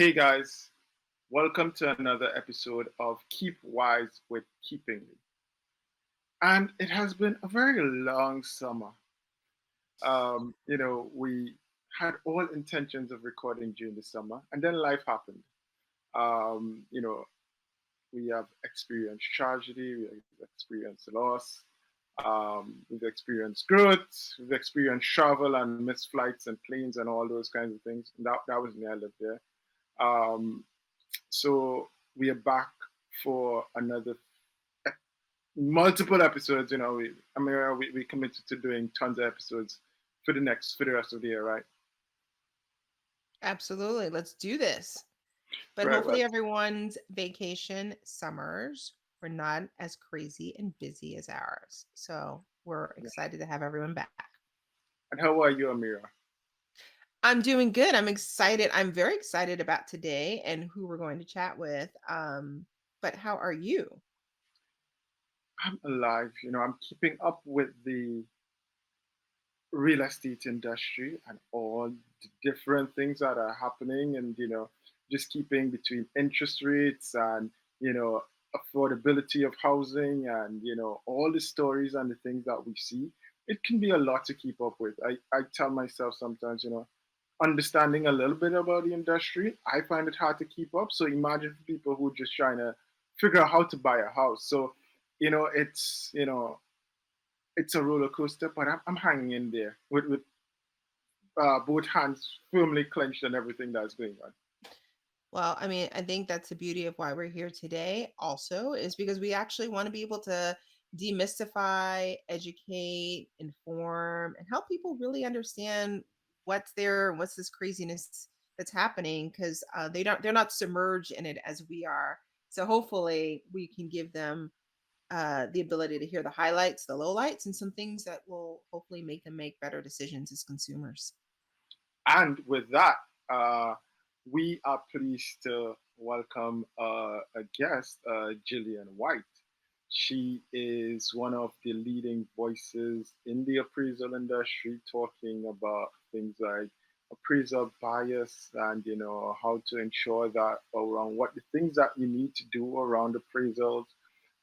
Hey guys, welcome to another episode of Keep Wise with Keepingly. And it has been a very long summer. We had all intentions of recording during the summer, and then life happened. Um, you know, we have experienced tragedy, we have experienced loss, we've experienced growth, we've experienced travel and missed flights and planes and all those kinds of things. And that was me, I lived there. Um, So we are back for another multiple episodes. We committed to doing tons of episodes for the rest of the year, right? Absolutely. Let's do this. But Right. Well, hopefully everyone's vacation summers were not as crazy and busy as ours. So we're excited to have everyone back. and how are you, Amira? I'm doing good. I'm excited. I'm very excited about today and who we're going to chat with. But how are you? I'm alive. I'm keeping up with the real estate industry and all the different things that are happening, and just keeping between interest rates and affordability of housing, and all the stories and the things that we see. It can be a lot to keep up with. I tell myself sometimes, understanding a little bit about the industry, I find it hard to keep up. So imagine for people who are just trying to figure out how to buy a house. So it's a roller coaster, but I'm hanging in there with both hands firmly clenched and everything that's going on. Well, I mean, I think that's the beauty of why we're here today, also, is because we actually want to be able to demystify, educate, inform, and help people really understand what's there and what's this craziness that's happening because they're not submerged in it as we are. So hopefully we can give them the ability to hear the highlights, the lowlights, and some things that will hopefully make them make better decisions as consumers. And with that, we are pleased to welcome a guest, Jillian White. She is one of the leading voices in the appraisal industry, talking about things like appraisal bias and how to ensure that around what the things that you need to do around appraisals.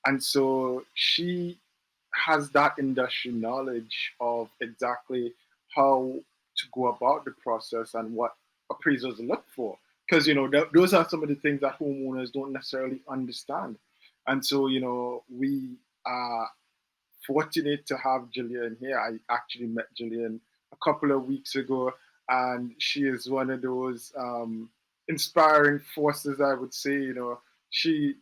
And so she has that industry knowledge of exactly how to go about the process and what appraisers look for. Because those are some of the things that homeowners don't necessarily understand. And so we are fortunate to have Jillian here. I actually met Jillian a couple of weeks ago, and she is one of those inspiring forces, I would say. She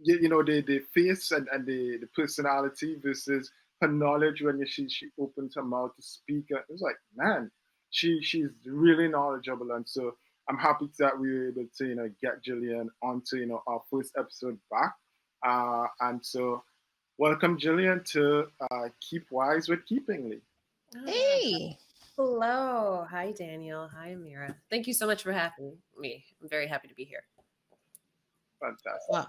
the face and the personality versus her knowledge when she opens her mouth to speak. It was like, man, she's really knowledgeable, and so I'm happy that we were able to get Jillian onto our first episode back, and so welcome Jillian to Keep Wise with Keepingly. Ah, Hey. hello. Hi, Daniel. Hi, Amira. Thank you so much for having me. I'm very happy to be here. Fantastic. Well,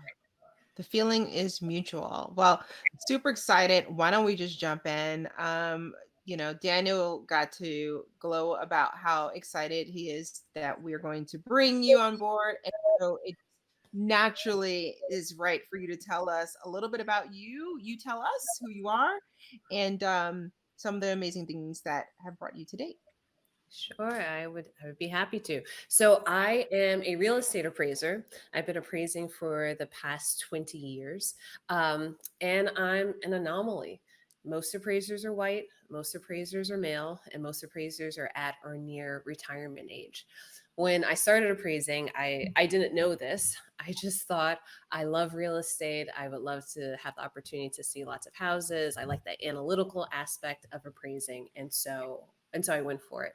the feeling is mutual. Well, super excited. Why don't we just jump in? Daniel got to glow about how excited he is that we're going to bring you on board. And so it naturally is right for you to tell us a little bit about you. You tell us who you are and some of the amazing things that have brought you to date. Sure, I would be happy to. So I am a real estate appraiser. I've been appraising for the past 20 years. And I'm an anomaly. Most appraisers are white, most appraisers are male, and most appraisers are at or near retirement age. When I started appraising, I didn't know this. I just thought I love real estate. I would love to have the opportunity to see lots of houses. I like the analytical aspect of appraising. And so I went for it.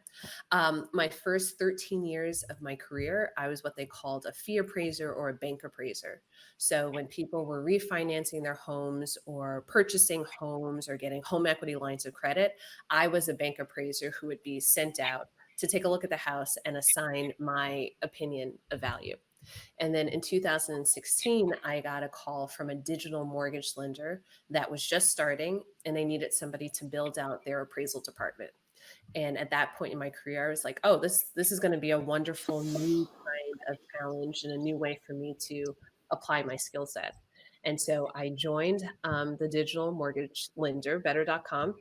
My first 13 years of my career, I was what they called a fee appraiser or a bank appraiser. So when people were refinancing their homes or purchasing homes or getting home equity lines of credit, I was a bank appraiser who would be sent out to take a look at the house and assign my opinion of value. And then in 2016, I got a call from a digital mortgage lender that was just starting and they needed somebody to build out their appraisal department. And at that point in my career, I was like, oh, this is going to be a wonderful new kind of challenge and a new way for me to apply my skill set. And so I joined the digital mortgage lender, better.com,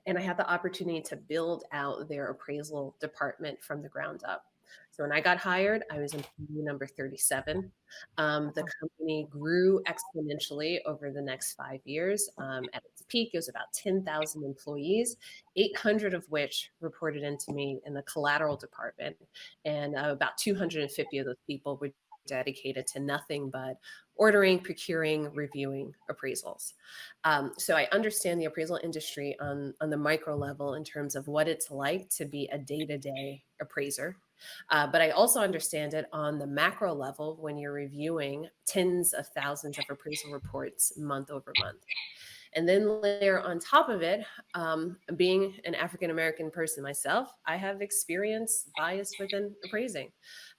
and I had the opportunity to build out their appraisal department from the ground up. So when I got hired, I was employee number 37. The company grew exponentially over the next 5 years. At its peak, it was about 10,000 employees, 800 of which reported into me in the collateral department. And about 250 of those people were dedicated to nothing but ordering, procuring, reviewing appraisals. So I understand the appraisal industry on the micro level in terms of what it's like to be a day-to-day appraiser. But I also understand it on the macro level when you're reviewing tens of thousands of appraisal reports month over month. And then layer on top of it, being an African American person myself, I have experience bias within appraising.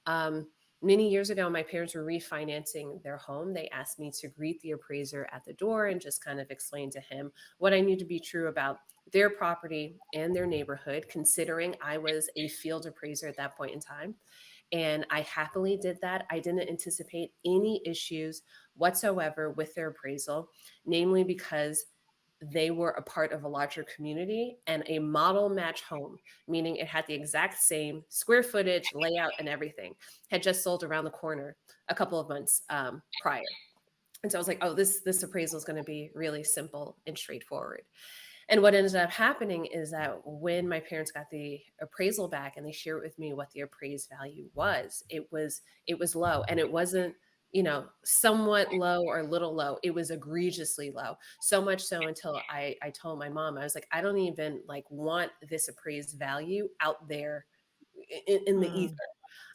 Um, Many years ago, my parents were refinancing their home. They asked me to greet the appraiser at the door and just kind of explain to him what I knew to be true about their property and their neighborhood, considering I was a field appraiser at that point in time. And I happily did that. I didn't anticipate any issues whatsoever with their appraisal, namely because they were a part of a larger community and a model match home, meaning it had the exact same square footage, layout, and everything, had just sold around the corner a couple of months prior. And so I was like, oh, this appraisal is going to be really simple and straightforward. And what ended up happening is that when my parents got the appraisal back and they shared with me what the appraised value was, it was low, and it wasn't, somewhat low or little low. It was egregiously low. So much so until I told my mom, I was like, I don't even like want this appraised value out there in the ether,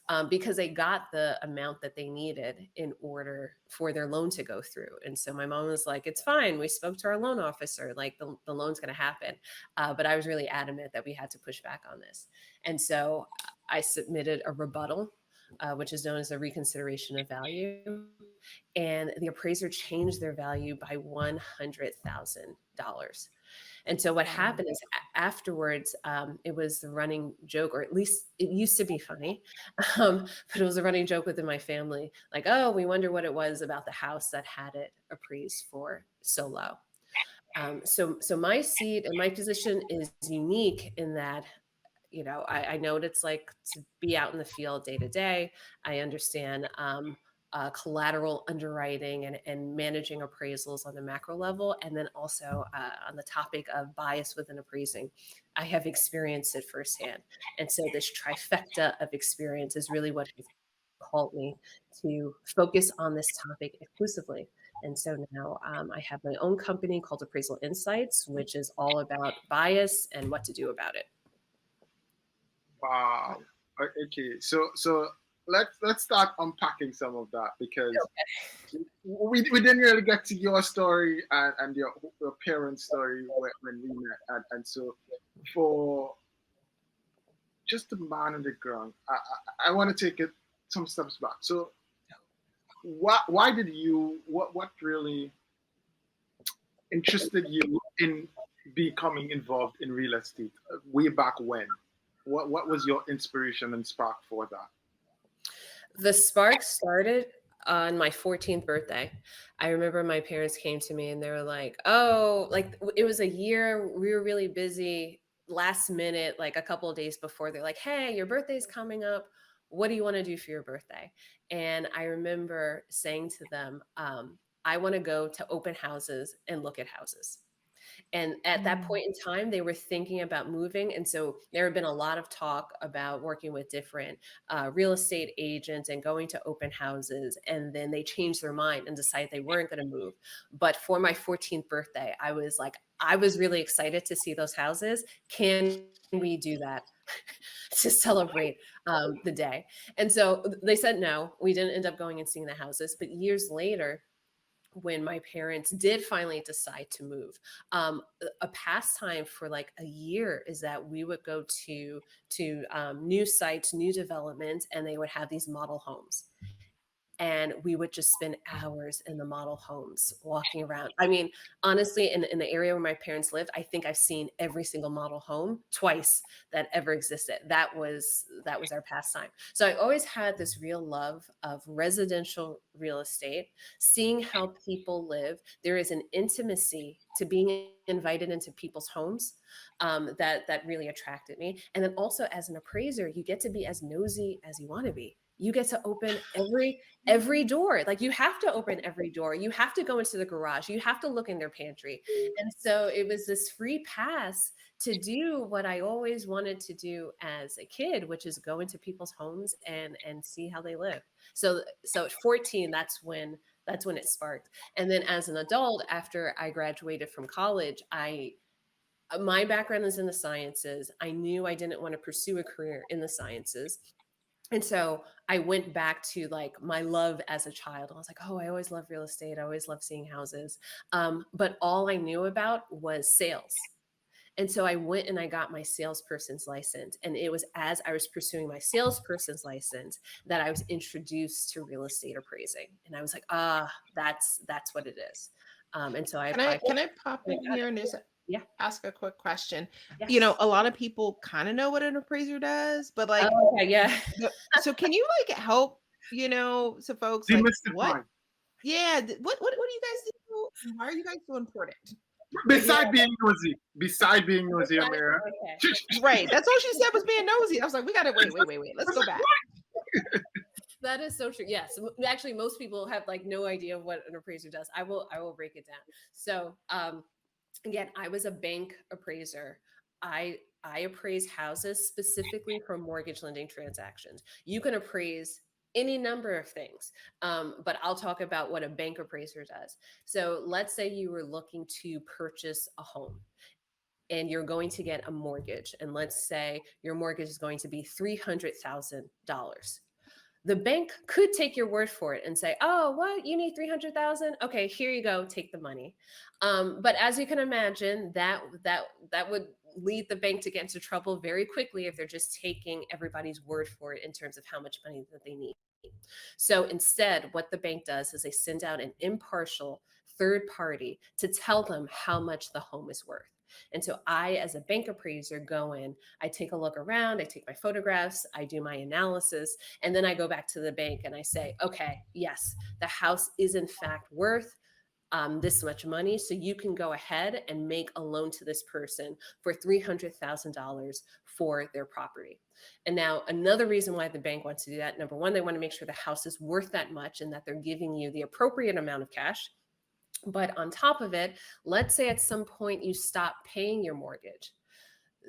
Mm. because they got the amount that they needed in order for their loan to go through. And so my mom was like, it's fine. We spoke to our loan officer, like the loan's going to happen. But I was really adamant that we had to push back on this. And so I submitted a rebuttal, which is known as a reconsideration of value. And the appraiser changed their value by $100,000. And so what Wow. happened is afterwards, it was the running joke, or at least it used to be funny, but it was a running joke within my family, like, oh, we wonder what it was about the house that had it appraised for so low. So my seat and my position is unique in that, I know what it's like to be out in the field day to day. I understand collateral underwriting and managing appraisals on the macro level. And then also on the topic of bias within appraising, I have experienced it firsthand. And so this trifecta of experience is really what has called me to focus on this topic exclusively. And so now I have my own company called Appraisal Insights, which is all about bias and what to do about it. Wow. Okay. So let's start unpacking some of that because we didn't really get to your story and your parents' story when we met, and so for just the man on the ground, I want to take it some steps back. So why did you what really interested you in becoming involved in real estate way back when? What was your inspiration and spark for that? The spark started on my 14th birthday. I remember my parents came to me and they were like, "Oh, like it was a year we were really busy last minute, like a couple of days before. They're like, "Hey, your birthday's coming up. What do you want to do for your birthday?" And I remember saying to them, "I want to go to open houses and look at houses." And at that Mm. point in time, they were thinking about moving. And so there had been a lot of talk about working with different real estate agents and going to open houses. And then they changed their mind and decided they weren't going to move. But for my 14th birthday, I was like, I was really excited to see those houses. Can we do that to celebrate the day? And so they said no. We didn't end up going and seeing the houses. But years later, when my parents did finally decide to move, a pastime for like a year is that we would go to new sites, new developments, and they would have these model homes. and we would just spend hours in the model homes walking around. I mean, honestly, in the area where my parents lived, I think I've seen every single model home twice that ever existed. That was our pastime. So I always had this real love of residential real estate, seeing how people live. There is an intimacy to being invited into people's homes, that really attracted me. And then also as an appraiser, you get to be as nosy as you want to be. You get to open every door. Like, you have to open every door. You have to go into the garage. You have to look in their pantry. And so it was this free pass to do what I always wanted to do as a kid, which is go into people's homes and see how they live. So at 14, that's when it sparked. And then as an adult, after I graduated from college, my background is in the sciences. I knew I didn't want to pursue a career in the sciences. And so I went back to like my love as a child. I was like, oh, I always love real estate. I always love seeing houses. But all I knew about was sales. And so I went and I got my salesperson's license. And it was as I was pursuing my salesperson's license that I was introduced to real estate appraising. And I was like, that's what it is. And so I applied. Can I pop I in got here and it. just Yeah. ask a quick question? Yes. A lot of people kind of know what an appraiser does, but like, Oh, okay. Yeah. so can you like help, so folks like what? Demystify. Yeah, what do you guys do? And why are you guys so important? Yeah. Beside being nosy, Amira. Okay. Right. That's all she said was being nosy. I was like, we gotta wait. Let's go back. That is so true. Yes. Actually, most people have like no idea what an appraiser does. I will break it down. So, again, I was a bank appraiser. I appraise houses specifically for mortgage lending transactions. You can appraise any number of things, but I'll talk about what a bank appraiser does. So let's say you were looking to purchase a home and you're going to get a mortgage, and let's say your mortgage is going to be $300,000. The bank could take your word for it and say, "Oh, what? You need 300,000? Okay, here you go. Take the money." But as you can imagine, that would lead the bank to get into trouble very quickly if they're just taking everybody's word for it in terms of how much money that they need. So instead, what the bank does is they send out an impartial third party to tell them how much the home is worth. And so I, as a bank appraiser, go in, I take a look around, I take my photographs, I do my analysis, and then I go back to the bank and I say, okay, yes, the house is in fact worth this much money. So you can go ahead and make a loan to this person for $300,000 for their property. And now, another reason why the bank wants to do that, number one, they want to make sure the house is worth that much and that they're giving you the appropriate amount of cash. But on top of it, let's say at some point you stop paying your mortgage.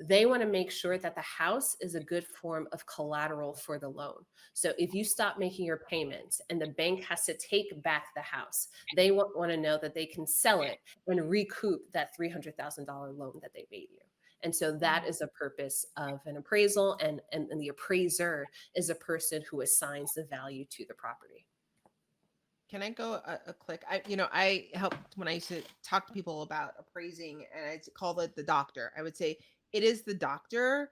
They want to make sure that the house is a good form of collateral for the loan. So if you stop making your payments and the bank has to take back the house, they want to know that they can sell it and recoup that $300,000 loan that they made you. And so that is a purpose of an appraisal, and the appraiser is a person who assigns the value to the property. Can I go a click? I helped when I used to talk to people about appraising, and I call it the doctor. I would say it is the doctor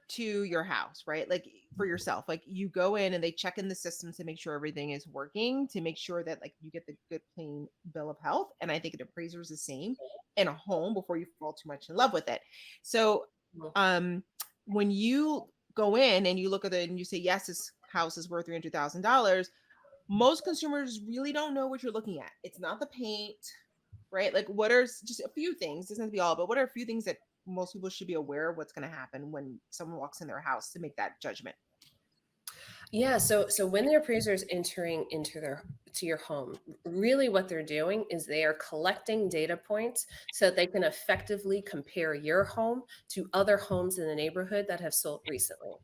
to your house, right? Like for yourself, like you go in and they check in the systems to make sure everything is working, to make sure that like you get the good, clean bill of health. And I think an appraiser is the same in a home before you fall too much in love with it. So, um, when you go in and you look at it and you say, yes, this house is worth $300,000, most consumers really don't know what you're looking at. It's not the paint, right? Like, what are just a few things? Doesn't have to be all, but what are a few things that most people should be aware of what's going to happen when someone walks in their house to make that judgment? Yeah, so when the appraiser is entering to your home, really what they're doing is they are collecting data points so that they can effectively compare your home to other homes in the neighborhood that have sold recently.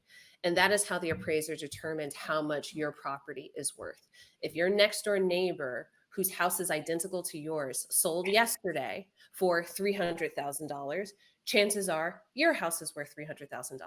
And that is how the appraiser determines how much your property is worth. If your next door neighbor whose house is identical to yours sold yesterday for $300,000, chances are your house is worth $300,000.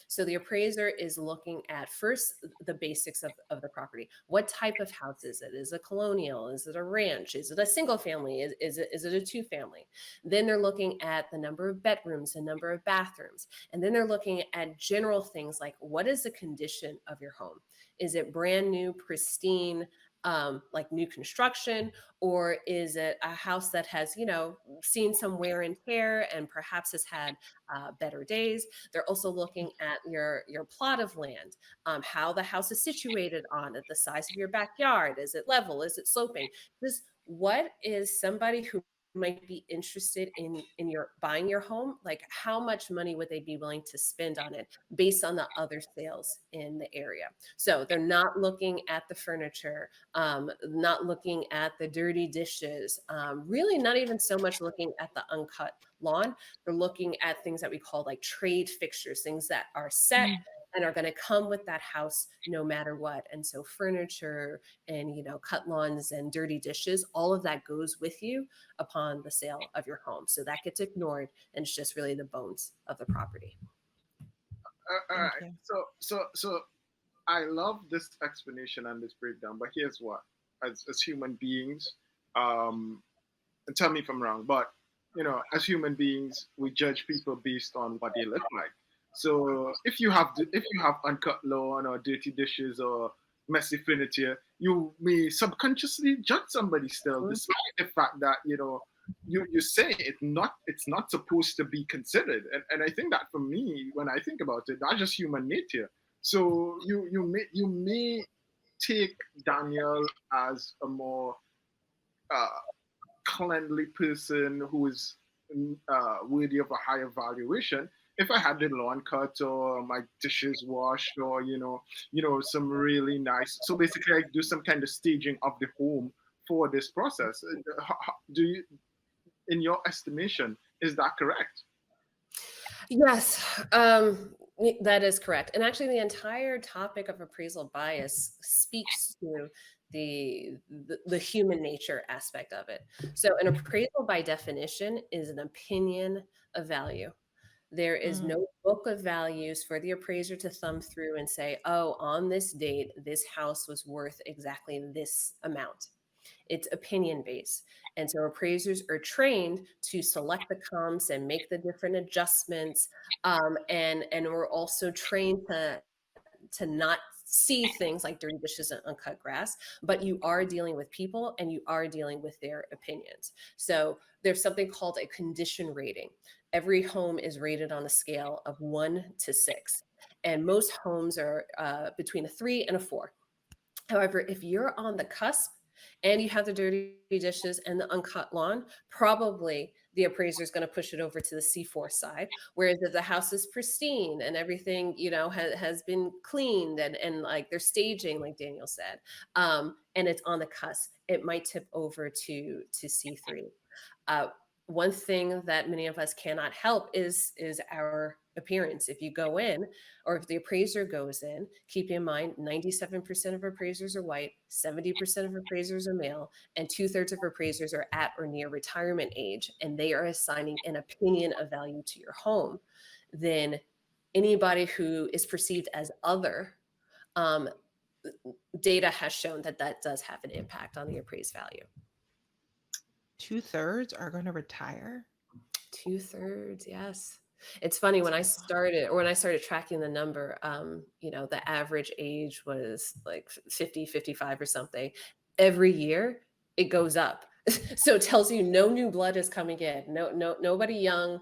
So the appraiser is looking at first the basics of the property. What type of house is it? Is it a colonial? Is it a ranch? Is it a single family? Is it a two family? Then they're looking at the number of bedrooms, the number of bathrooms. And then they're looking at general things like, what is the condition of your home? Is it brand new, pristine? like new construction, or is it a house that has, seen some wear and tear and perhaps has had better days? They're also looking at your plot of land, how the house is situated on it, the size of your backyard. Is it level? Is it sloping? This what is somebody who might be interested in your buying your home, like how much money would they be willing to spend on it based on the other sales in the area? So they're not looking at the furniture, not looking at the dirty dishes, really not even so much looking at the uncut lawn. They're looking at things that we call like trade fixtures, things that are set and are going to come with that house no matter what. And so furniture and, cut lawns and dirty dishes, all of that goes with you upon the sale of your home. So that gets ignored, and it's just really the bones of the property. All Thank right. you. So I love this explanation and this breakdown, but here's what: as human beings, um, and tell me if I'm wrong, but as human beings, we judge people based on what they look like. So if you have uncut lawn or dirty dishes or messy furniture, you may subconsciously judge somebody still, Mhm. despite the fact that you say it's not supposed to be considered. And I think that for me, when I think about it, that's just human nature. So you may take Daniel as a more uh, cleanly person who is worthy of a higher valuation. If I had the lawn cut or my dishes washed or some really nice, so basically I do some kind of staging of the home for this process. Do you, in your estimation, is that correct? Yes, that is correct. And actually, the entire topic of appraisal bias speaks to the human nature aspect of it. So, an appraisal, by definition, is an opinion of value. There is Mm, no book of values for the appraiser to thumb through and say, oh, on this date, this house was worth exactly this amount. It's opinion based. And so appraisers are trained to select the comps and make the different adjustments. And we're also trained to not see things like dirty dishes and uncut grass, but you are dealing with people and you are dealing with their opinions. So there's something called a condition rating. Every home is rated on a scale of 1 to 6, and most homes are between a 3 and a 4. However, if you're on the cusp and you have the dirty dishes and the uncut lawn, probably the appraiser is going to push it over to the C4 side. Whereas if the house is pristine and everything, has been cleaned and like they're staging, like Daniel said, and it's on the cusp, it might tip over to C3. Uh, One thing that many of us cannot help is our appearance. If you go in, or if the appraiser goes in, keep in mind 97% of appraisers are white, 70% of appraisers are male, and 2/3 of appraisers are at or near retirement age, and they are assigning an opinion of value to your home. Then anybody who is perceived as other, um, data has shown that that does have an impact on the appraised value. 2/3 are going to retire. 2/3, yes. It's funny, when I started, or when I started tracking the number, the average age was like 50, 55 or something. Every year it goes up. So it tells you no new blood is coming in. Nobody young,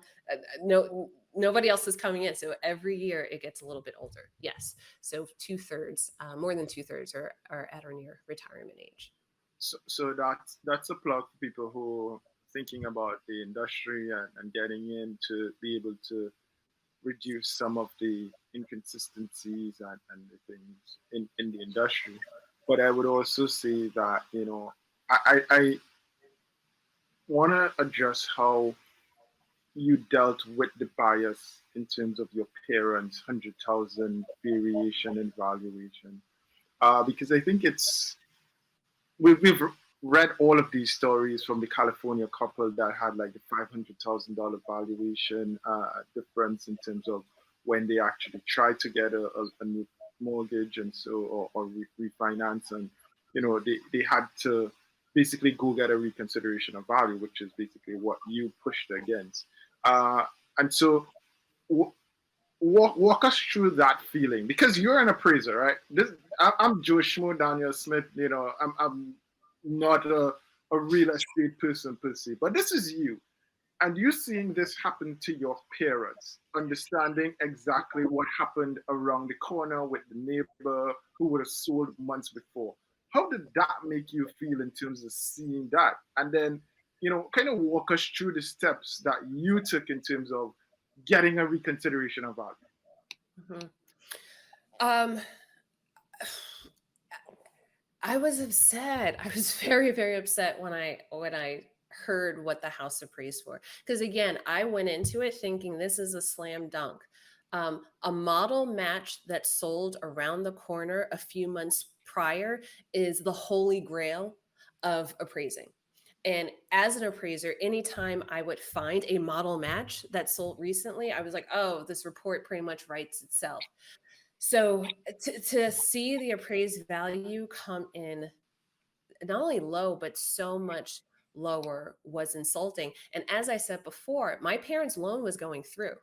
nobody else is coming in. So every year it gets a little bit older. Yes. So 2/3, more than 2/3 are at or near retirement age. So that's a plug for people who are thinking about the industry and getting in to be able to reduce some of the inconsistencies and the things in the industry. But I would also say that, I want to address how you dealt with the bias in terms of your parents' 100,000 variation in valuation. Because I think we've read all of these stories from the California couple that had like the $500,000 valuation difference in terms of when they actually tried to get a new mortgage and so or refinance, and they had to basically go get a reconsideration of value, which is basically what you pushed against. Uh, and so walk us through that feeling, because you're an appraiser, right? I'm Joe Schmo Daniel Smith. I'm not a real estate person per se, but this is you, and you seeing this happen to your parents, understanding exactly what happened around the corner with the neighbor who would have sold months before. How did that make you feel in terms of seeing that? And then, kind of walk us through the steps that you took in terms of getting a reconsideration of value. Mhm. Um, I was upset. I was very, very upset when I heard what the house appraised for. Because again, I went into it thinking this is a slam dunk. A model match that sold around the corner a few months prior is the holy grail of appraising. And as an appraiser, anytime I would find a model match that sold recently, I was like, oh, this report pretty much writes itself. So to see the appraised value come in not only low, but so much lower was insulting. And as I said before, my parents' loan was going through.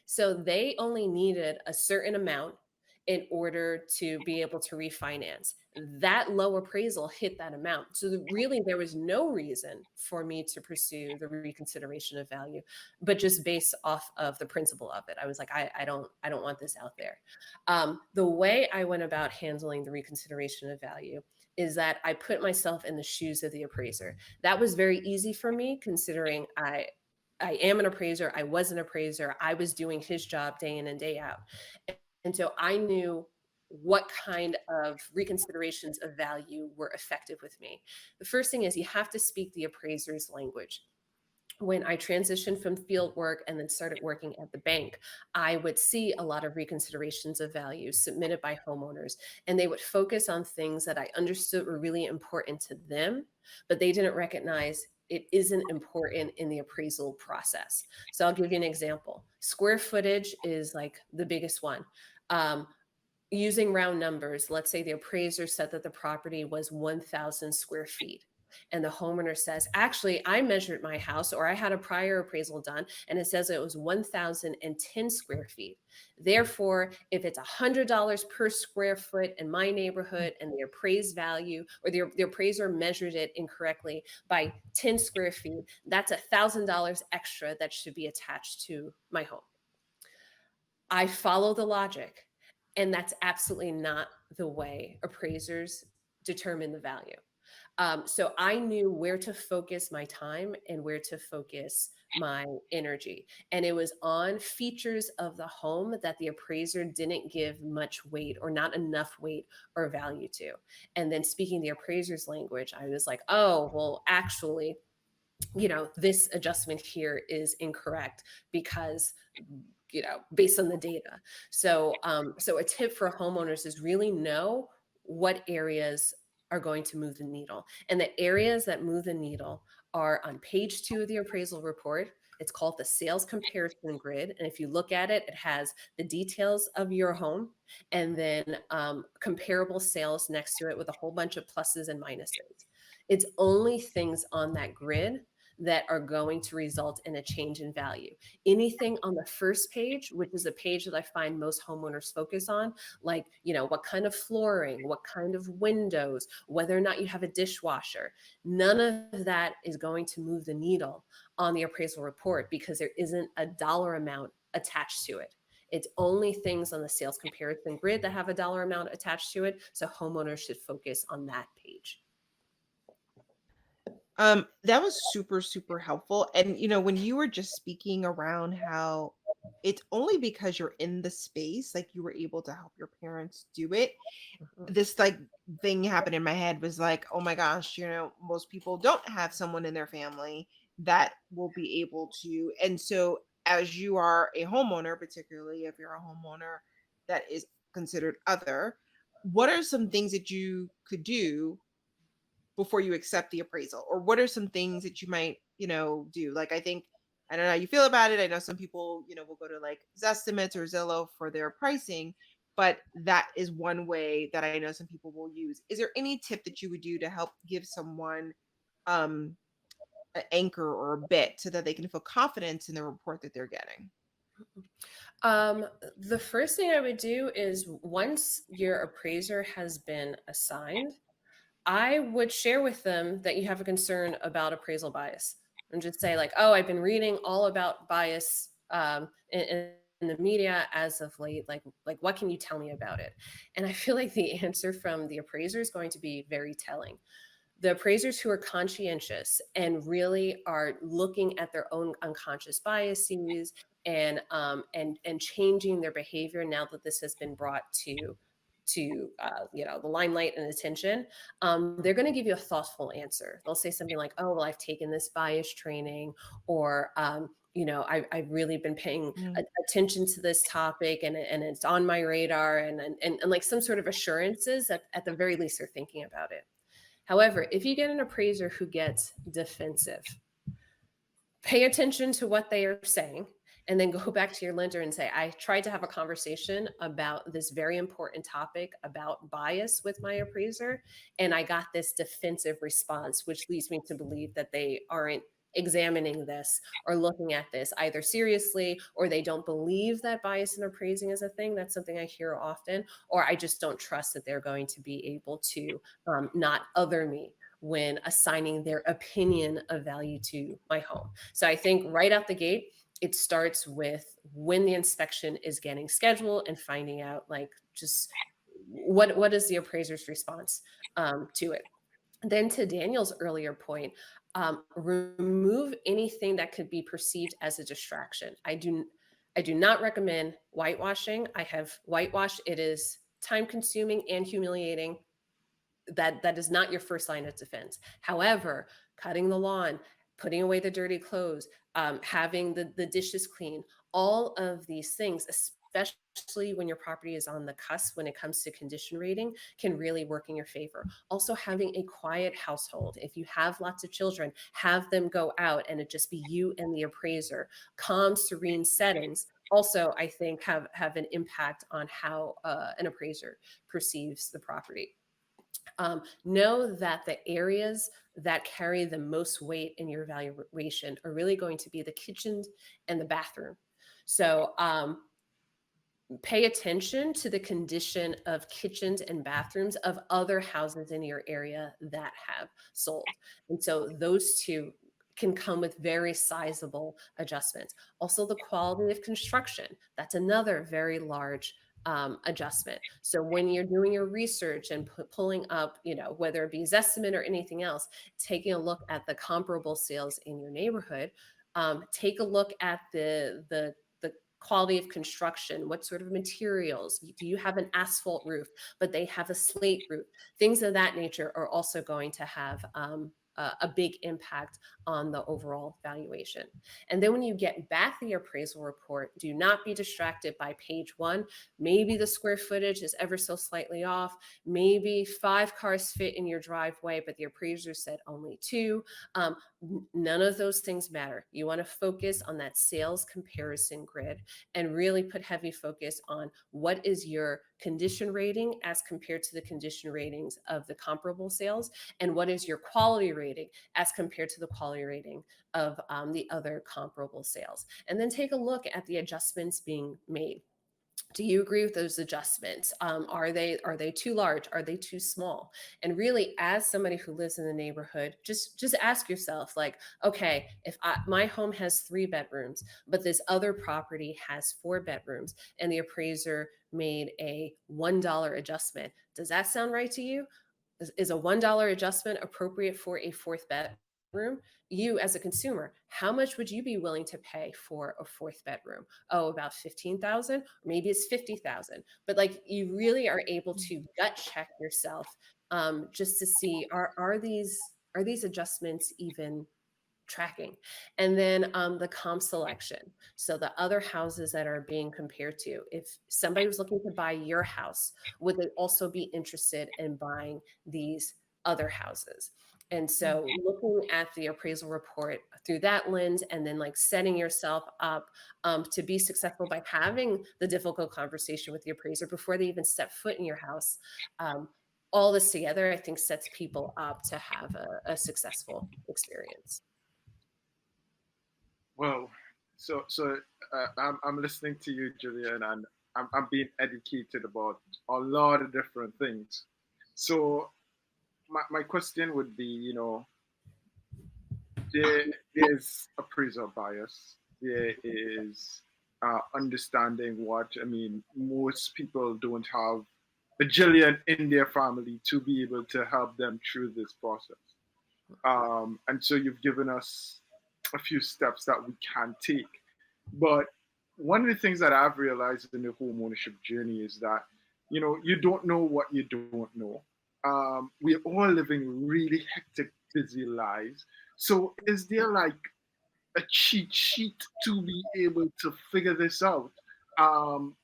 So they only needed a certain amount in order to be able to refinance. That low appraisal hit that amount. So really, there was no reason for me to pursue the reconsideration of value, but just based off of the principle of it. I was like, I don't want this out there. The way I went about handling the reconsideration of value is that I put myself in the shoes of the appraiser. That was very easy for me considering I am an appraiser. I was an appraiser. I was doing his job day in and day out. And so I knew what kind of reconsiderations of value were effective with me. The first thing is you have to speak the appraiser's language. When I transitioned from field work and then started working at the bank, I would see a lot of reconsiderations of value submitted by homeowners, and they would focus on things that I understood were really important to them, but they didn't recognize it isn't important in the appraisal process. So I'll give you an example. Square footage is like the biggest one. Um, Using round numbers, let's say the appraiser said that the property was 1,000 square feet. And the homeowner says, actually, I measured my house or I had a prior appraisal done and it says it was 1,010 square feet. Therefore, if it's $100 per square foot in my neighborhood and the appraised value or the appraiser measured it incorrectly by 10 square feet, that's $1,000 extra that should be attached to my home. I follow the logic. And that's absolutely not the way appraisers determine the value. So I knew where to focus my time and where to focus my energy. And it was on features of the home that the appraiser didn't give much weight or not enough weight or value to. And then speaking the appraiser's language, I was like, oh, well, actually, this adjustment here is incorrect because based on the data. So a tip for homeowners is really know what areas are going to move the needle. And the areas that move the needle are on page 2 of the appraisal report. It's called the sales comparison grid. And if you look at it, it has the details of your home and then comparable sales next to it with a whole bunch of pluses and minuses. It's only things on that grid that are going to result in a change in value. Anything on the first page, which is a page that I find most homeowners focus on, like, what kind of flooring, what kind of windows, whether or not you have a dishwasher, none of that is going to move the needle on the appraisal report because there isn't a dollar amount attached to it. It's only things on the sales comparison grid that have a dollar amount attached to it. So homeowners should focus on that page. That was super, super helpful. And when you were just speaking around how it's only because you're in the space, like you were able to help your parents do it. Mhm. This like thing happened in my head was like, oh my gosh, most people don't have someone in their family that will be able to. And so as you are a homeowner, particularly if you're a homeowner that is considered other, what are some things that you could do before you accept the appraisal? Or what are some things that you might, do? Like, I don't know how you feel about it. I know some people, will go to like Zestimates or Zillow for their pricing, but that is one way that I know some people will use. Is there any tip that you would do to help give someone um an anchor or a bit so that they can feel confidence in the report that they're getting? Um, the first thing I would do is once your appraiser has been assigned, I would share with them that you have a concern about appraisal bias and just say, like, oh, I've been reading all about bias in the media as of late. Like, what can you tell me about it? And I feel like the answer from the appraiser is going to be very telling. The appraisers who are conscientious and really are looking at their own unconscious biases and changing their behavior now that this has been brought to the limelight and attention. They're going to give you a thoughtful answer. They'll say something like, oh, well, I've taken this bias training, or I've really been paying Mm. attention to this topic, and it's on my radar, and like some sort of assurances that at the very least they're thinking about it. However, if you get an appraiser who gets defensive, pay attention to what they are saying, and then go back to your lender and say, I tried to have a conversation about this very important topic about bias with my appraiser, and I got this defensive response, which leads me to believe that they aren't examining this or looking at this either seriously, or they don't believe that bias in appraising is a thing. That's something I hear often. Or I just don't trust that they're going to be able to not other me when assigning their opinion of value to my home. So I think right out the gate, it starts with when the inspection is getting scheduled and finding out, like, just what is the appraiser's response to it. Then to Daniel's earlier point, remove anything that could be perceived as a distraction. I do not recommend whitewashing. I have whitewashed. It is time consuming and humiliating. That is not your first line of defense. However, cutting the lawn, putting away the dirty clothes, having the dishes clean, all of these things, especially when your property is on the cusp when it comes to condition rating, can really work in your favor. Also, having a quiet household. If you have lots of children, have them go out and it just be you and the appraiser. Calm, serene settings also, I think, have an impact on how an appraiser perceives the property. Know that the areas that carry the most weight in your evaluation are really going to be the kitchen and the bathroom. So pay attention to the condition of kitchens and bathrooms of other houses in your area that have sold. And so those two can come with very sizable adjustments. Also, the quality of construction, that's another very large adjustment. So when you're doing your research and pulling up, whether it be Zestimate or anything else, taking a look at the comparable sales in your neighborhood, take a look at the quality of construction. What sort of materials? Do you have an asphalt roof, but they have a slate roof? Things of that nature are also going to have a big impact on the overall valuation. And then when you get back the appraisal report, do not be distracted by page one. Maybe the square footage is ever so slightly off. Maybe 5 cars fit in your driveway, but the appraiser said only 2. None of those things matter. You want to focus on that sales comparison grid and really put heavy focus on what is your condition rating as compared to the condition ratings of the comparable sales, and what is your quality rating as compared to the quality rating of the other comparable sales. And then take a look at the adjustments being made. Do you agree with those adjustments? Are they too large? Are they too small? And really, as somebody who lives in the neighborhood, just ask yourself, like, okay, if my home has 3 bedrooms, but this other property has 4 bedrooms, and the appraiser made a $1 adjustment, does that sound right to you? Is a $1 adjustment appropriate for a 4th bedroom? You as a consumer, how much would you be willing to pay for a 4th bedroom? Oh, about 15,000, maybe it's 50,000. But like, you really are able to gut check yourself, just to see, are these adjustments even tracking? And then the comp selection. So the other houses that are being compared to, if somebody was looking to buy your house, would they also be interested in buying these other houses? And so looking at the appraisal report through that lens, and then like setting yourself up to be successful by having the difficult conversation with the appraiser before they even step foot in your house. All this together, I think, sets people up to have a successful experience. Well, I'm listening to you, Julian, and I'm being educated about a lot of different things. So my question would be, there's appraisal bias. There is understanding what I mean. Most people don't have a Jillian in their family to be able to help them through this process. And so you've given us a few steps that we can take. But one of the things that I've realized in the home ownership journey is that, you don't know what you don't know. We're all living really hectic, busy lives. So is there like a cheat sheet to be able to figure this out?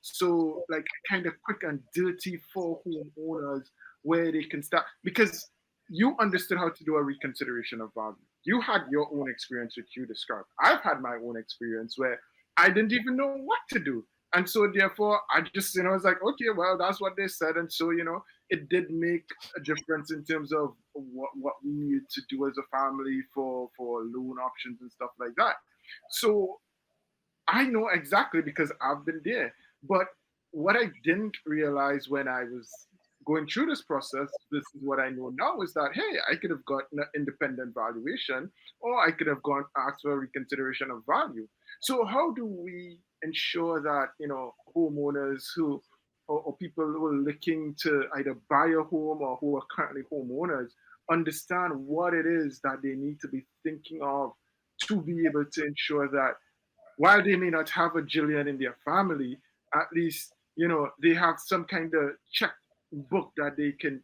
So like kind of quick and dirty for homeowners where they can start, because you understood how to do a reconsideration of value. You had your own experience, which you described. I've had my own experience where I didn't even know what to do. And so therefore I just, was like, okay, well, that's what they said. And so, it did make a difference in terms of what we needed to do as a family for loan options and stuff like that. So I know exactly because I've been there. But what I didn't realize when I was going through this process, this is what I know now, is that, hey, I could have gotten an independent valuation, or I could have gone asked for a reconsideration of value. So how do we ensure that, homeowners or people who are looking to either buy a home or who are currently homeowners understand what it is that they need to be thinking of to be able to ensure that while they may not have a Jillian in their family, at least, they have some kind of checkbook that they can,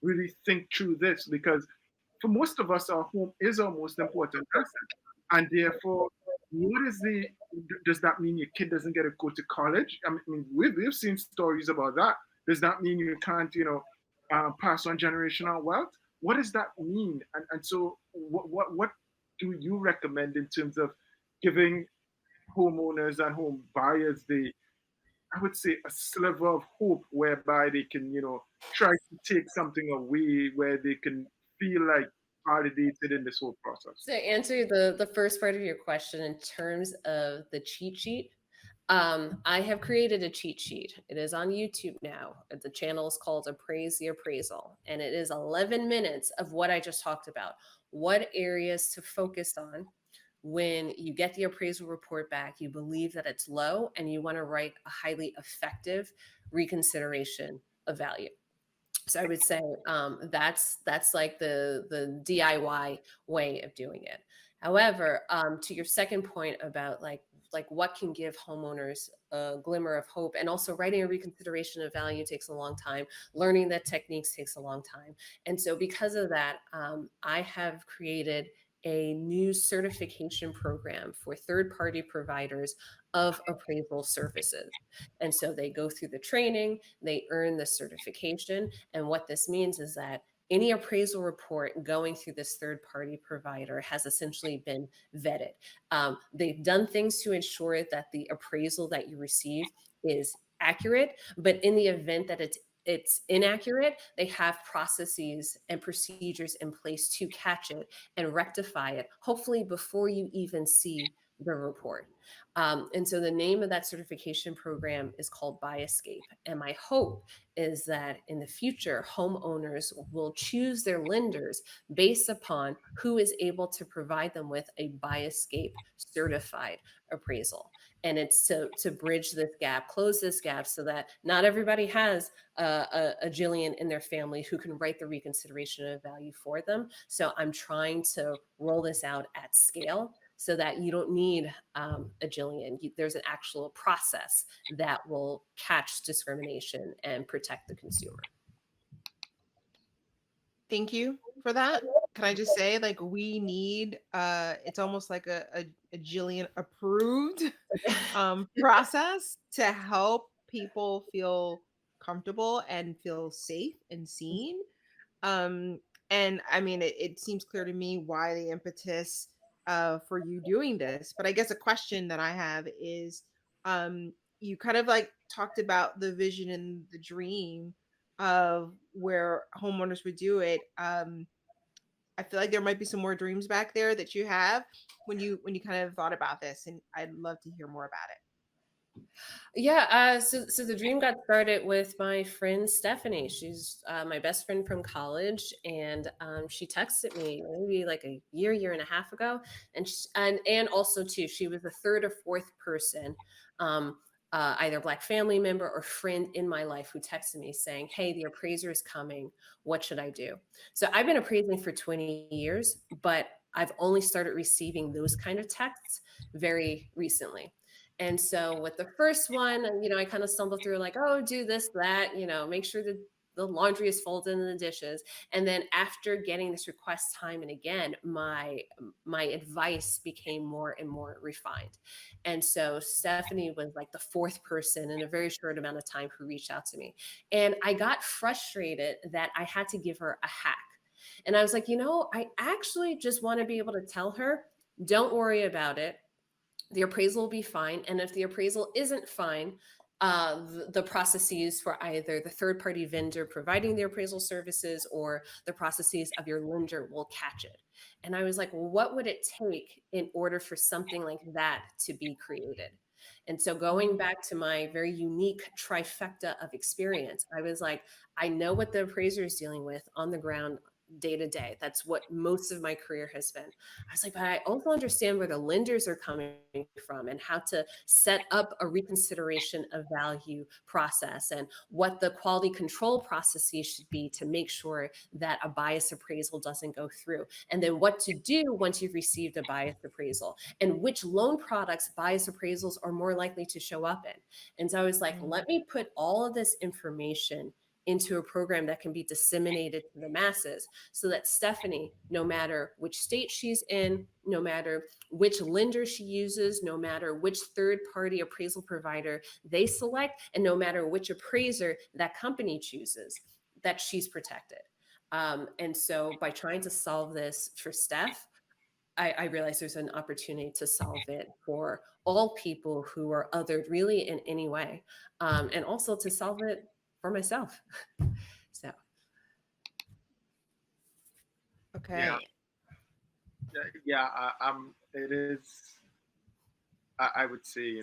really think through this, because for most of us, our home is our most important asset. And therefore, what is does that mean your kid doesn't get to go to college? I mean, we've seen stories about that. Does that mean you can't, pass on generational wealth? What does that mean? And so what do you recommend in terms of giving homeowners and home buyers I would say a sliver of hope whereby they can, try to take something away where they can feel like validated in this whole process. So, answer the first part of your question in terms of the cheat sheet. I have created a cheat sheet. It is on YouTube now. The channel is called Appraise the Appraisal, and it is 11 minutes of what I just talked about. What areas to focus on when you get the appraisal report back, you believe that it's low, and you want to write a highly effective reconsideration of value. So I would say that's like the DIY way of doing it. However, to your second point about like what can give homeowners a glimmer of hope, and also writing a reconsideration of value takes a long time. Learning the techniques takes a long time, and so because of that, I have created a new certification program for third-party providers of appraisal services. And so they go through the training, they earn the certification. And what this means is that any appraisal report going through this third party provider has essentially been vetted. They've done things to ensure that the appraisal that you receive is accurate, but in the event that it's inaccurate, they have processes and procedures in place to catch it and rectify it, hopefully before you even see the report. And so the name of that certification program is called Biascape. And my hope is that in the future, homeowners will choose their lenders based upon who is able to provide them with a Biascape certified appraisal. And it's to bridge this gap, close this gap, so that not everybody has a Jillian in their family who can write the reconsideration of value for them. So I'm trying to roll this out at scale so that you don't need a Jillian. There's an actual process that will catch discrimination and protect the consumer. Thank you for that. Can I just say, like, we need it's almost like a Jillian approved process to help people feel comfortable and feel safe and seen. Um, and I mean, it seems clear to me why the impetus for you doing this. But I guess a question that I have is, you kind of like talked about the vision and the dream of where homeowners would do it. I feel like there might be some more dreams back there that you have when you kind of thought about this, and I'd love to hear more about it. Yeah, so the dream got started with my friend Stephanie. She's my best friend from college, and she texted me maybe like a year and a half ago, and also too, she was the third or fourth person, um, either Black family member or friend in my life who texted me saying, "Hey, the appraiser is coming. What should I do?" So I've been appraising for 20 years, but I've only started receiving those kind of texts very recently. And so with the first one, I kind of stumbled through like, oh, do this, that, make sure that the laundry is folded in the dishes. And then after getting this request time and again, my advice became more and more refined. And so Stephanie was like the fourth person in a very short amount of time who reached out to me. And I got frustrated that I had to give her a hack. And I was like, I actually just want to be able to tell her, don't worry about it, the appraisal will be fine. And if the appraisal isn't fine, the processes for either the third party vendor providing the appraisal services or the processes of your lender will catch it. And I was like, well, what would it take in order for something like that to be created? And so going back to my very unique trifecta of experience, I was like, I know what the appraiser is dealing with on the ground day to day. That's what most of my career has been. I was like, but I also understand where the lenders are coming from and how to set up a reconsideration of value process and what the quality control processes should be to make sure that a bias appraisal doesn't go through. And then what to do once you've received a bias appraisal and which loan products bias appraisals are more likely to show up in. And so I was like, let me put all of this information into a program that can be disseminated to the masses so that Stephanie, no matter which state she's in, no matter which lender she uses, no matter which third party appraisal provider they select, and no matter which appraiser that company chooses, that she's protected. And so by trying to solve this for Steph, I realize there's an opportunity to solve it for all people who are othered really in any way, and also to solve it for myself. So Yeah, Okay. yeah. It is. I would say,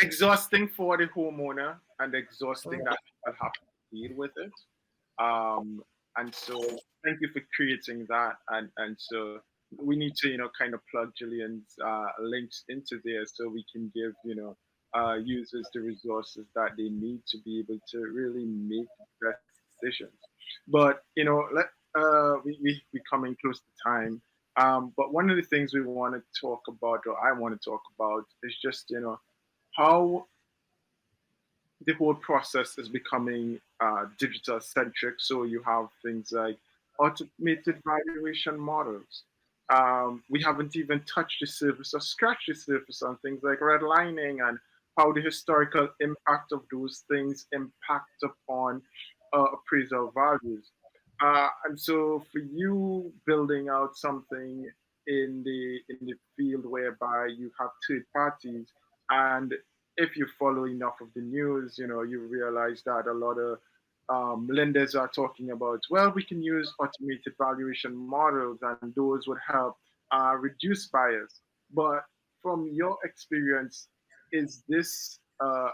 exhausting for the homeowner and exhausting that people have to deal with it. Um, and so thank you for creating that. And so we need to, kind of plug Jillian's links into there so we can give, users the resources that they need to be able to really make the best decisions. But, we coming close to time. But one of the things we want to talk about, or I want to talk about, is just, how the whole process is becoming digital centric. So you have things like automated valuation models. We haven't even touched the surface or scratched the surface on things like redlining and how the historical impact of those things impact upon appraisal values. And so for you building out something in the field whereby you have third parties, and if you follow enough of the news, you realize that a lot of lenders are talking about, well, we can use automated valuation models and those would help reduce bias. But from your experience, is this a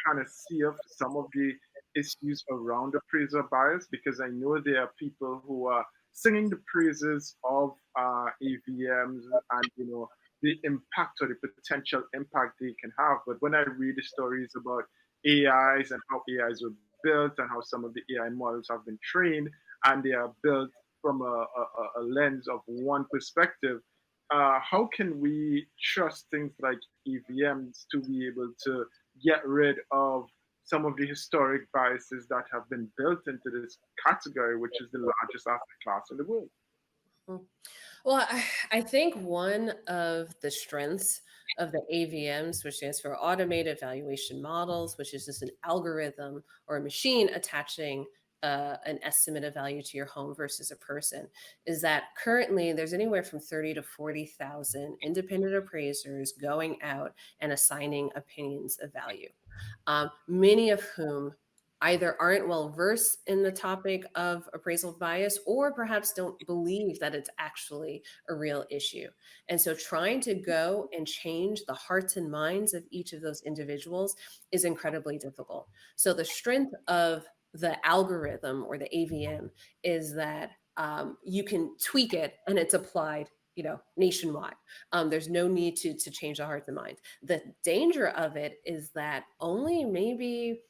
panacea for some of the issues around appraiser bias? Because I know there are people who are singing the praises of AVMs and, the impact or the potential impact they can have. But when I read the stories about AIs and how AIs were built and how some of the AI models have been trained and they are built from a lens of one perspective, how can we trust things like EVMs to be able to get rid of some of the historic biases that have been built into this category, which is the largest asset class in the world? mm. Well, I think one of the strengths of the AVMs, which stands for automated valuation models, which is just an algorithm or a machine attaching an estimate of value to your home versus a person, is that currently there's anywhere from 30 to 40,000 independent appraisers going out and assigning opinions of value, many of whom either aren't well versed in the topic of appraisal bias or perhaps don't believe that it's actually a real issue. And so trying to go and change the hearts and minds of each of those individuals is incredibly difficult. So the strength of the algorithm or the AVM is that you can tweak it and it's applied, nationwide. There's no need to change the hearts and minds. The danger of it is that only maybe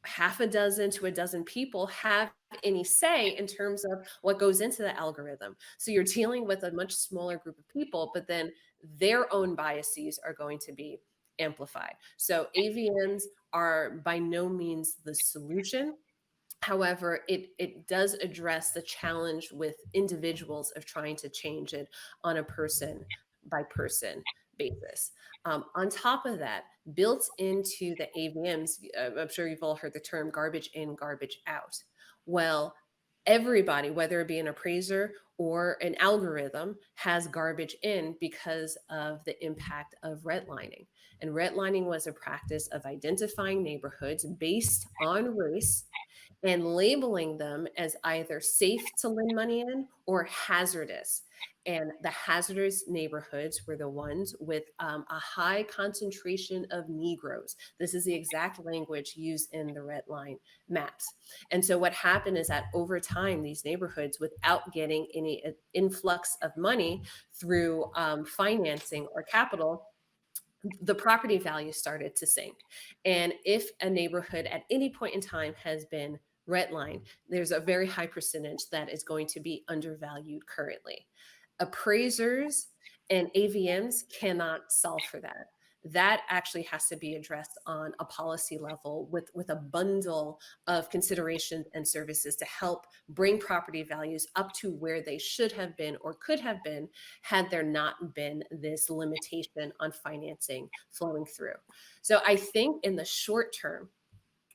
half a dozen to a dozen people have any say in terms of what goes into the algorithm. So you're dealing with a much smaller group of people, but then their own biases are going to be amplified. So AVMs are by no means the solution. However, it does address the challenge with individuals of trying to change it on a person by person basis. On top of that, built into the AVMs, I'm sure you've all heard the term garbage in, garbage out. Well, everybody, whether it be an appraiser or an algorithm, has garbage in because of the impact of redlining. And redlining was a practice of identifying neighborhoods based on race and labeling them as either safe to lend money in or hazardous. And the hazardous neighborhoods were the ones with a high concentration of Negroes. This is the exact language used in the red line maps. And so what happened is that over time, these neighborhoods, without getting any influx of money through financing or capital, the property value started to sink. And if a neighborhood at any point in time has been redlined, there's a very high percentage that is going to be undervalued currently. Appraisers and AVMs cannot solve for that. That actually has to be addressed on a policy level with a bundle of considerations and services to help bring property values up to where they should have been or could have been had there not been this limitation on financing flowing through. So I think in the short term,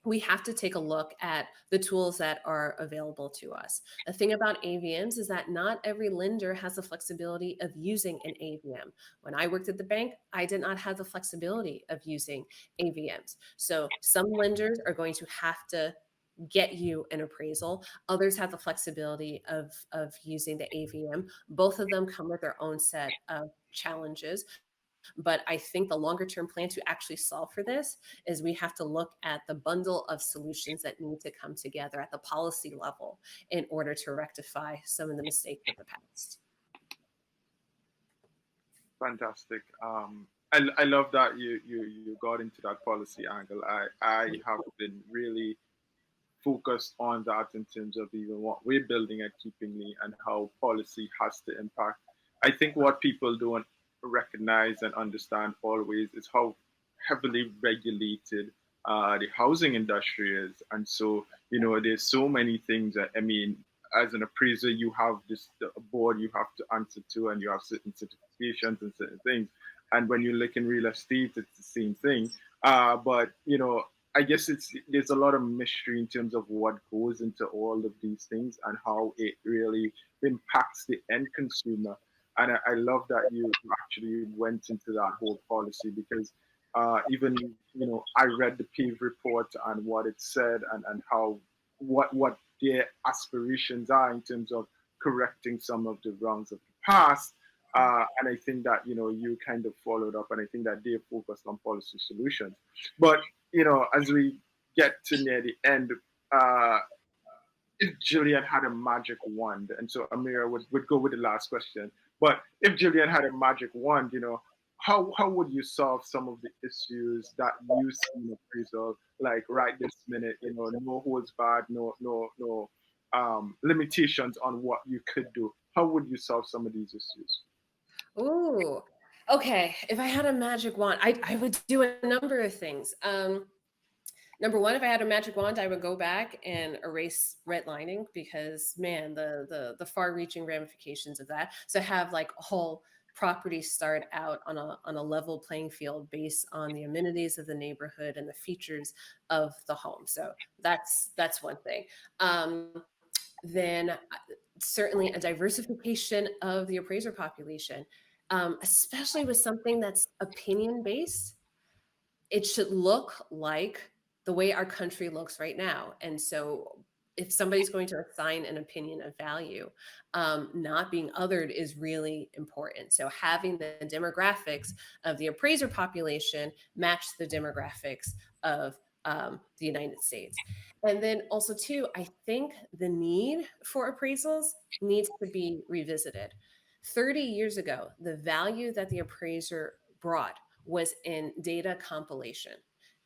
we have to take a look at the tools that are available to us. The thing about AVMs is that not every lender has the flexibility of using an AVM. When I worked at the bank, I did not have the flexibility of using AVMs. So some lenders are going to have to get you an appraisal. Others have the flexibility of using the AVM. Both of them come with their own set of challenges. But I think the longer term plan to actually solve for this is we have to look at the bundle of solutions that need to come together at the policy level in order to rectify some of the mistakes of the past. Fantastic. I love that you got into that policy angle. I have been really focused on that in terms of even what we're building at Keeping Me and how policy has to impact. I think what people don't recognize and understand always is how heavily regulated the housing industry is. And so, there's so many things that, I mean, as an appraiser, you have this board you have to answer to, and you have certain certifications and certain things. And when you look in real estate, it's the same thing. But I guess there's a lot of mystery in terms of what goes into all of these things and how it really impacts the end consumer. And I love that you actually went into that whole policy because even I read the PAVE report and what it said and how what their aspirations are in terms of correcting some of the wrongs of the past. And I think that you kind of followed up, and I think that they focused on policy solutions. But as we get to near the end, if Jillian had a magic wand, and so Amira would go with the last question. But if Jillian had a magic wand, how would you solve some of the issues that you see in appraisal, like right this minute, no holds barred, no limitations on what you could do. How would you solve some of these issues? Ooh, okay. If I had a magic wand, I would do a number of things. Number one, if I had a magic wand, I would go back and erase redlining because, man, the far-reaching ramifications of that. So have like a whole property start out on a level playing field based on the amenities of the neighborhood and the features of the home. So that's one thing. Then certainly a diversification of the appraiser population, especially with something that's opinion based. It should look like the way our country looks right now. And so if somebody's going to assign an opinion of value, not being othered is really important. So having the demographics of the appraiser population match the demographics of the United States. And then also too, I think the need for appraisals needs to be revisited. 30 years ago, the value that the appraiser brought was in data compilation.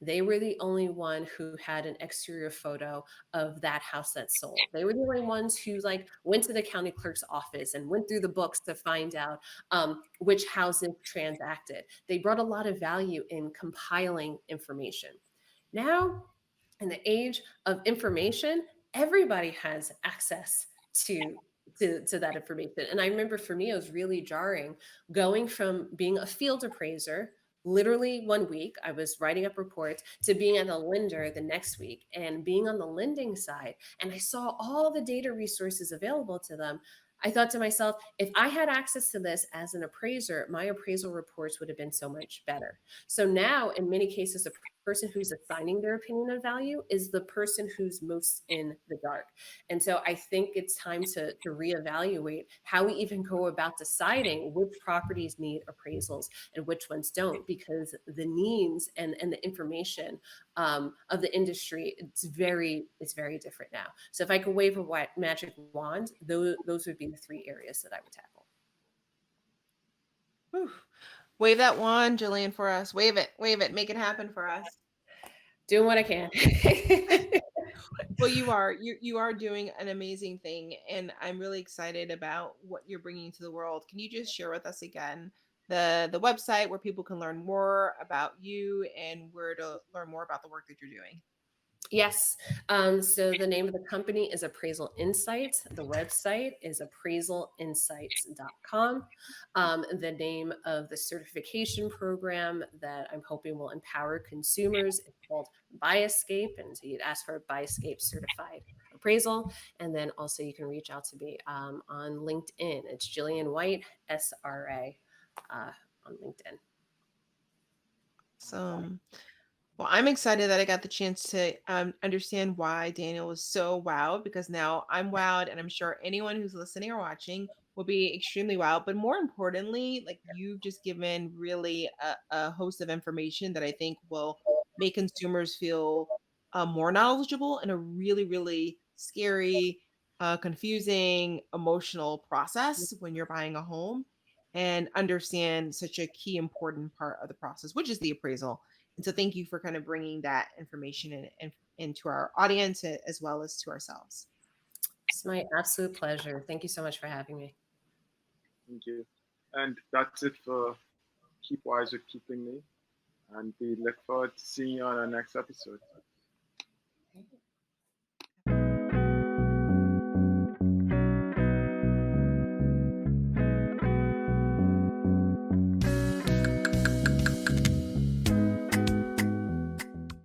They were the only one who had an exterior photo of that house that sold. They were the only ones who like went to the county clerk's office and went through the books to find out which houses transacted. They brought a lot of value in compiling information. Now, in the age of information, everybody has access to to that information. And I remember for me, it was really jarring going from being a field appraiser. Literally 1 week, I was writing up reports to being at a lender the next week and being on the lending side. And I saw all the data resources available to them. I thought to myself, if I had access to this as an appraiser, my appraisal reports would have been so much better. So now, in many cases, the person who's assigning their opinion of value is the person who's most in the dark. And so I think it's time to reevaluate how we even go about deciding which properties need appraisals and which ones don't, because the needs and the information of the industry, it's very different now. So if I could wave a magic wand, those would be the three areas that I would tackle. Whew. Wave that wand, Jillian, for us. Wave it, make it happen for us. Doing what I can. Well, you are doing an amazing thing, and I'm really excited about what you're bringing to the world. Can you just share with us again the website where people can learn more about you and where to learn more about the work that you're doing? Yes. So the name of the company is Appraisal Insights. The website is appraisalinsights.com. The name of the certification program that I'm hoping will empower consumers is called Biascape. And so you'd ask for a Biascape certified appraisal. And then also you can reach out to me on LinkedIn. It's Jillian White, SRA, on LinkedIn. So, well, I'm excited that I got the chance to understand why Daniel was so wowed, because now I'm wowed, and I'm sure anyone who's listening or watching will be extremely wowed. But more importantly, like, you've just given really a host of information that I think will make consumers feel more knowledgeable in a really, really scary, confusing, emotional process when you're buying a home, and understand such a key important part of the process, which is the appraisal. And so thank you for kind of bringing that information into our audience, as well as to ourselves. It's my absolute pleasure. Thank you so much for having me. Thank you. And that's it for Keep Wise with Keeping Me. And we look forward to seeing you on our next episode.